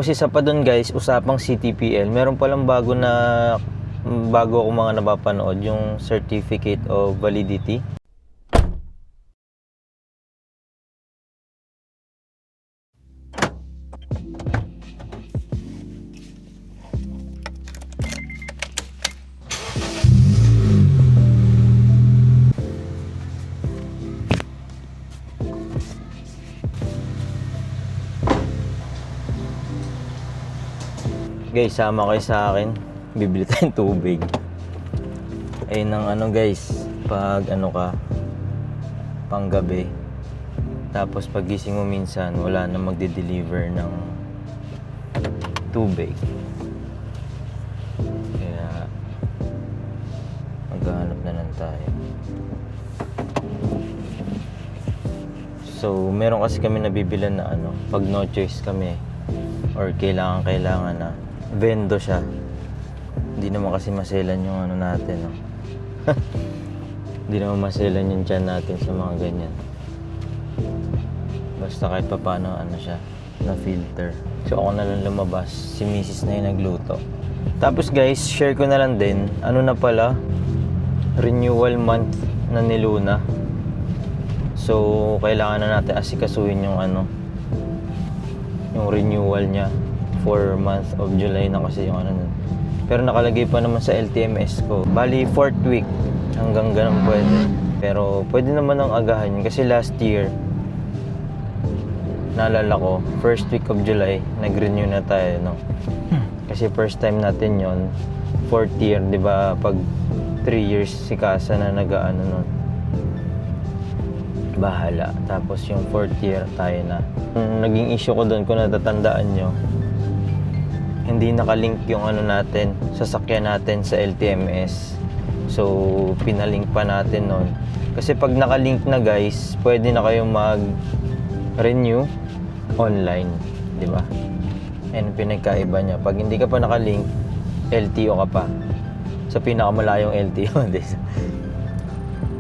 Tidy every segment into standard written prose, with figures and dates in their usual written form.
Kasi isa pa dun guys, usapang CTPL, meron palang bago ako mga napapanood, yung Certificate of Validity. Guys, sama kayo sa akin. Bibili tayong tubig. Ayun ang ano guys, pag ano ka, panggabi. Tapos pagising mo minsan, wala na magde-deliver ng tubig. Kaya maghahanap na lang tayo. So, meron kasi kami nabibilan na ano, pag no choice kami or kailangan na vendo siya. Hindi naman kasi maselan yung ano natin, no? Hindi naman maselan yung tiyan natin sa mga ganyan. Basta kahit pa paano ano siya, na filter. So ako na lang lumabas, si Mrs. na yung nagluto. Tapos guys, share ko na lang din, ano na pala, renewal month na ni Luna. So kailangan na natin asikasuhin yung ano, yung renewal niya for month of July na kasi yung ano nun. Pero nakalagay pa naman sa LTMS ko. Bali 4th week hanggang ganun pwede. Pero pwede naman ang agahan yun kasi last year naalala ko, 1st week of July nag-renew na tayo, no? Kasi first time natin yon, 4th year, di ba? Pag 3 years si Casa na nag-ano nun, bahala. Tapos yung 4th year tayo na. Naging issue ko doon, kung natatandaan nyo, hindi nakalink yung ano natin, sasakyan natin sa LTMS. So pinalink pa natin nun. Kasi pag nakalink na guys, pwede na kayong mag-renew online, di ba? Yan ang pinagkaiba niya. Pag hindi ka pa nakalink, LTO ka pa. Sa pinakamalayong LTO.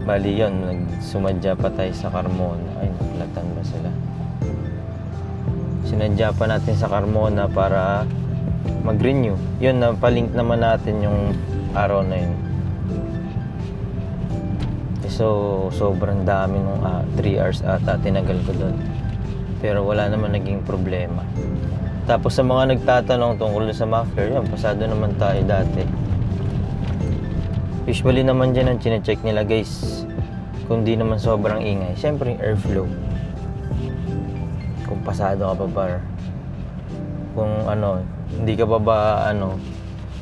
Bali yun, nagsumadya pa tayo sa Carmona. Ay, naplatan ba sila? Sinadya pa natin sa Carmona para mag-renew. Yun, napalink naman natin yung araw na yun. So, sobrang dami nung 3 hours ata tinagal ko doon. Pero wala naman naging problema. Tapos sa mga nagtatanong tungkol sa muffler, yun, pasado naman tayo dati. Usually naman dyan ang chinecheck nila guys, kung di naman sobrang ingay. Siyempre yung airflow, kung pasado ka pa ba, kung ano, hindi ka pa ba ano,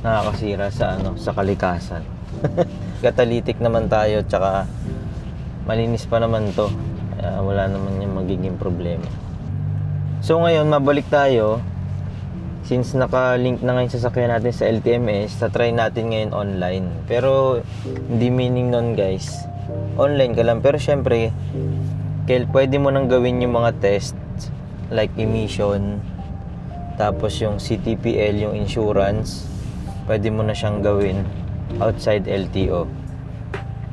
nakakasira sa ano, sa kalikasan. Catalytic naman tayo, tsaka malinis pa naman to. Wala naman yung magiging problema. So ngayon, mabalik tayo. Since naka-link na ngayon sasakyan natin sa LTMS, try natin ngayon online. Pero hindi meaning nun guys, online ka lang. Pero syempre, pwede mo nang gawin yung mga test like emission, tapos yung CTPL, yung insurance, pwede mo na siyang gawin outside LTO.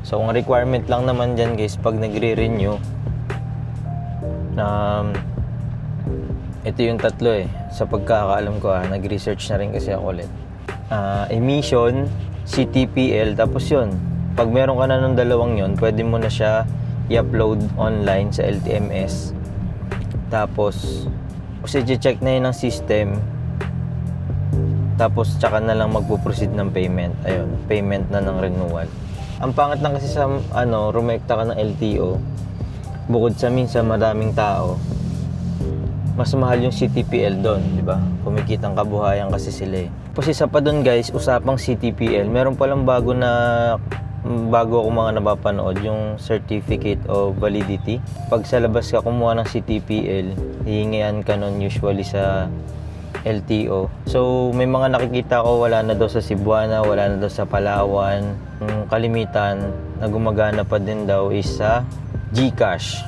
So ang requirement lang naman dyan guys, pag nagre-renew, ito yung tatlo sa pagkakaalam ko, nag-research na rin kasi ako ulit. Emission, CTPL, tapos yun, pag meron ka na ng dalawang yun, pwede mo na siya i-upload online sa LTMS. Tapos kasi check na yun ng system, tapos tsaka na lang magpo-proceed ng payment. Ayun, payment na ng renewal. Ang pangit lang kasi sa rumekta ka ng LTO, bukod sa minsan maraming tao, mas mahal yung CTPL doon, di ba? Kumikitang kabuhayan kasi sila Kasi isa pa doon guys, usapang CTPL, meron palang bago ako mga napapanood, yung Certificate of Validity. Pag sa labas ka kumuha ng CTPL, hihingian ka nun usually sa LTO. So may mga nakikita ko wala na daw sa Cebuana, wala na daw sa Palawan. Yung kalimitan na gumagana pa din daw is sa GCash.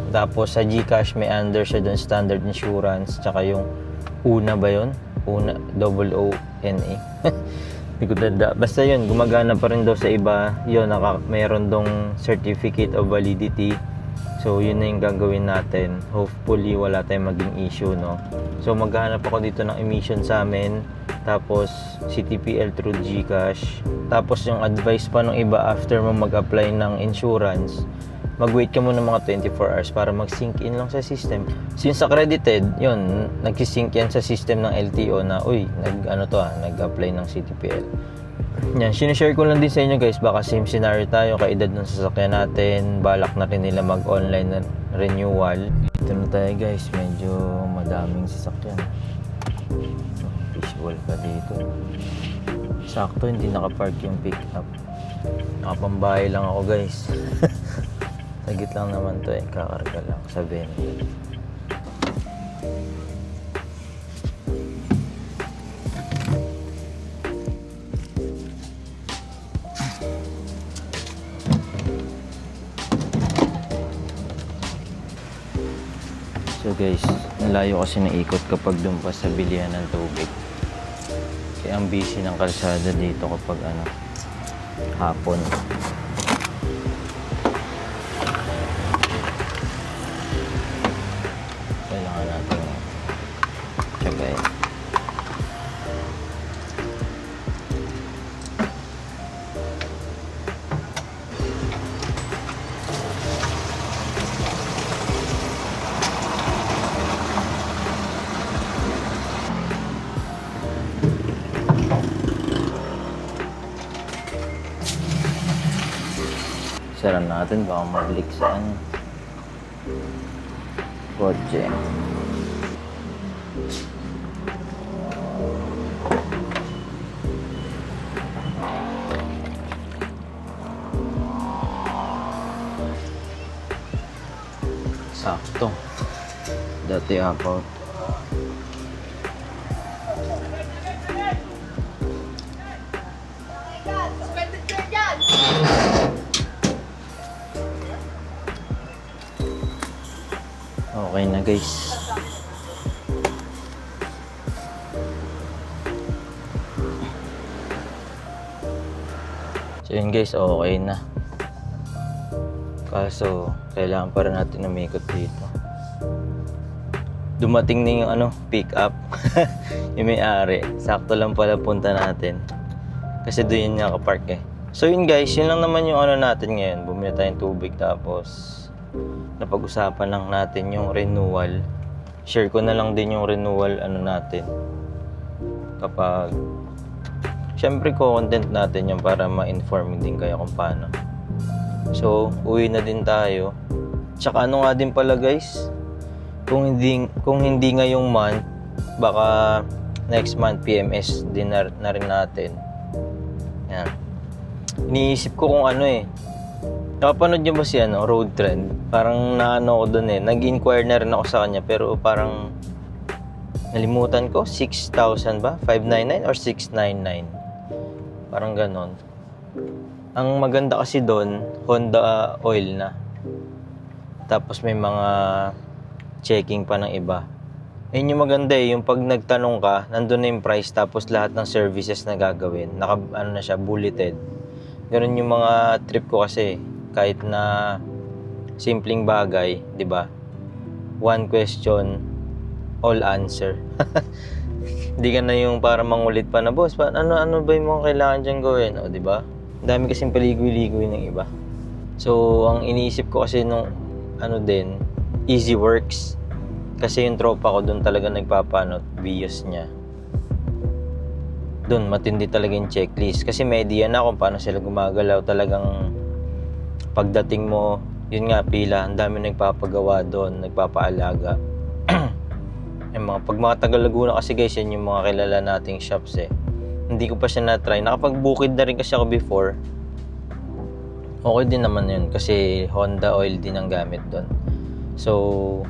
Tapos sa GCash may under siya doon, standard insurance, tsaka yung una ba yun? Una, OONA. Hindi ko tanda. Basta yun, gumagana pa rin daw sa iba. Yun, mayroon dong Certificate of Validity. So yun na yung gagawin natin. Hopefully wala tayong maging issue, no? So maghahanap ako dito ng emission sa amin, tapos CTPL through GCash. Tapos yung advice pa ng iba after mo mag-apply ng insurance, mag-wait ka muna mga 24 hours para mag-sync in lang sa system. Since accredited, yun, nag-sync yan sa system ng LTO na, uy, nag-apply ng CTPL. Yan, sinishare ko lang din sa inyo guys, baka same scenario tayo, kaedad ng sasakyan natin, balak na rin nila mag-online na renewal. Ito na tayo guys, medyo madaming sasakyan. Visual pa dito. Sakto, hindi nakapark yung pick-up. Nakapambahay lang ako guys. Sagit lang naman to eh, kakarga lang sa vendor. So guys, layo kasi ng ikot kapag doon pa sa bilihan ng tubig. Kaya ang busy ng kalsada dito kapag hapon. Kailangan natin tsagay. Sara natin, baka mag-leak sa kotse. Sakto. Dati apaw. Okay na guys. So yun guys, okay na. Kaso kailangan pa rin natin umikot dito. Dumating na yung pick up. Yung may-ari. Sakto lang pala punta natin. Kasi doon yun nakapark eh. So yun guys, yun lang naman yung natin ngayon. Bumili tayong tubig tapos napag-usapan lang natin yung renewal. Share ko na lang din yung renewal natin. Kapag syempre content natin yung para ma-inform din kayo kung paano. So, uwi na din tayo. Tsaka nga din pala guys, kung hindi ngayong month, baka next month PMS din na rin natin. Yan. Iniisip ko kung napapanood nyo ba si Road Trend? Parang naano ko dun eh. Nag-inquire na rin ako sa kanya pero parang nalimutan ko. 6,000 ba? 599 or 699? Parang ganon. Ang maganda kasi doon, Honda oil na. Tapos may mga checking pa ng iba. Ayun yung maganda eh. Yung pag nagtanong ka, nandun na yung price tapos lahat ng services na gagawin. Na siya, bulleted. Ganun yung mga trip ko kasi. Kahit na simpleng bagay, 'di ba? One question, all answer. Hindi ka na yung para mangulit pa na, boss, ano ba yung mga kailangan dyan gawin? O, 'di ba? Dami kasing paligoy-ligoy ng iba. So, ang iniisip ko kasi nung Easy Works. Kasi yung tropa ko doon talaga videos niya. Doon matindi talaga yung checklist kasi may idea na kung paano sila gumagalaw. Talagang pagdating mo, yun nga, pila, ang dami nagpapagawa doon, nagpapaalaga. Pag mga taga Laguna kasi guys, yan yung mga kilala nating shops eh. Hindi ko pa siya na-try. Nakapag-bukid na rin kasi ako before. Okay din naman yun kasi Honda oil din ang gamit doon. So,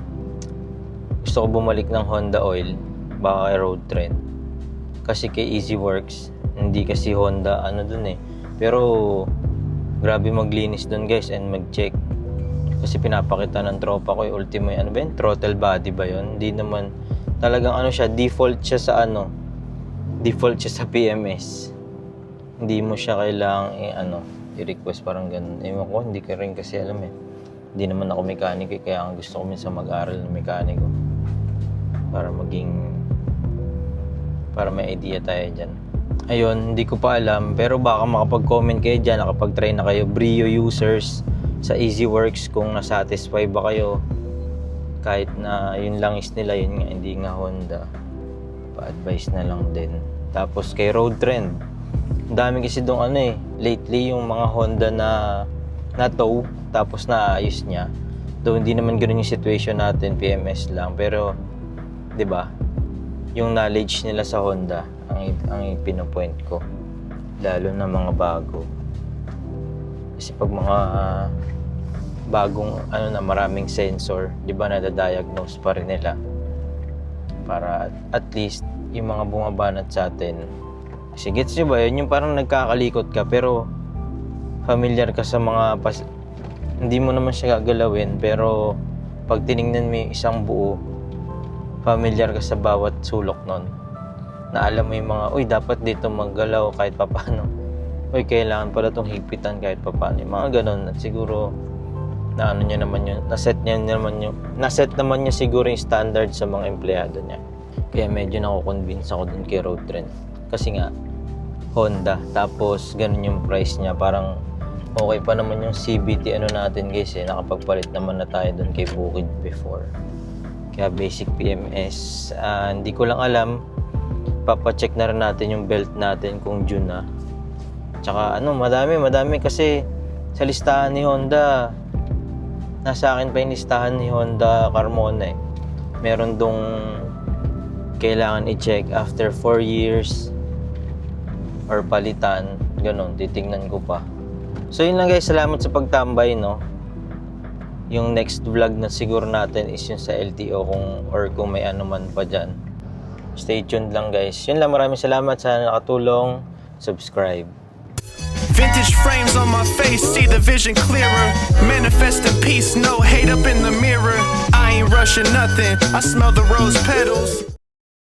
gusto ko bumalik ng Honda oil, baka kay Road Trend. Kasi kay Easy Works, hindi kasi Honda doon eh. Pero grabe maglinis doon guys and mag-check. Kasi pinapakita ng tropa ko yung ultimo throttle body ba yun? Hindi naman talagang siya, default siya sa PMS. Hindi mo siya kailangang i-request parang ganun. Ewan ko, hindi ka rin kasi alam eh. Hindi naman ako mekaniko kaya ang gusto ko minsan mag-aral ng mekaniko. Para may idea tayo dyan. Ayun, hindi ko pa alam pero baka makapag-comment kayo dyan, nakapag-try na kayo Brio users sa EasyWorks kung nasatisfy ba kayo. Kahit na yun lang is nila, yun nga, hindi nga Honda. Pa-advise na lang din. Tapos kay Road Trend, ang dami kasi doon lately yung mga Honda na tow, tapos naayos niya. Though hindi naman ganoon yung situation natin, PMS lang. Pero, di ba, yung knowledge nila sa Honda, ang pinopoint ko. Lalo na mga bago. Kasi pag mga bagong maraming sensor, di ba, nadadiagnose pa rin nila. Para at least yung mga bumabanat sa atin. Kasi gets nyo ba yun? Yung parang nagkakalikot ka pero familiar ka sa mga hindi mo naman siya gagalawin pero pag tinignan mo yung isang buo, familiar ka sa bawat sulok nun. Na alam mo yung mga, uy, dapat dito maggalaw kahit papano. Uy, kailangan pala itong higpitan kahit papano. Yung mga ganun. At siguro, naset naman niya siguro yung standard sa mga empleyado niya. Kaya medyo nako-convince ako dun kay Road Trend. Kasi nga, Honda. Tapos, ganun yung price niya. Parang, okay pa naman yung CVT natin guys nakapagpalit naman na tayo dun kay Bukid before. Kaya basic PMS. Hindi ko lang alam. Papacheck na rin natin yung belt natin kung due na. Tsaka madami kasi sa listahan ni Honda, nasa akin pa yung listahan ni Honda Carmona Meron dong kailangan i-check after 4 years or palitan, ganun, titingnan ko pa. So yun lang guys, salamat sa pagtambay Yung next vlog na siguro natin is yung sa LTO kung may man pa dyan. Stay tuned lang guys. Yun lang, maraming salamat sa nakatulong. Subscribe. Vintage frames on my face, see the vision clearer. Manifesting peace, no hate up in the mirror. I ain't rushing nothing, I smell the rose petals.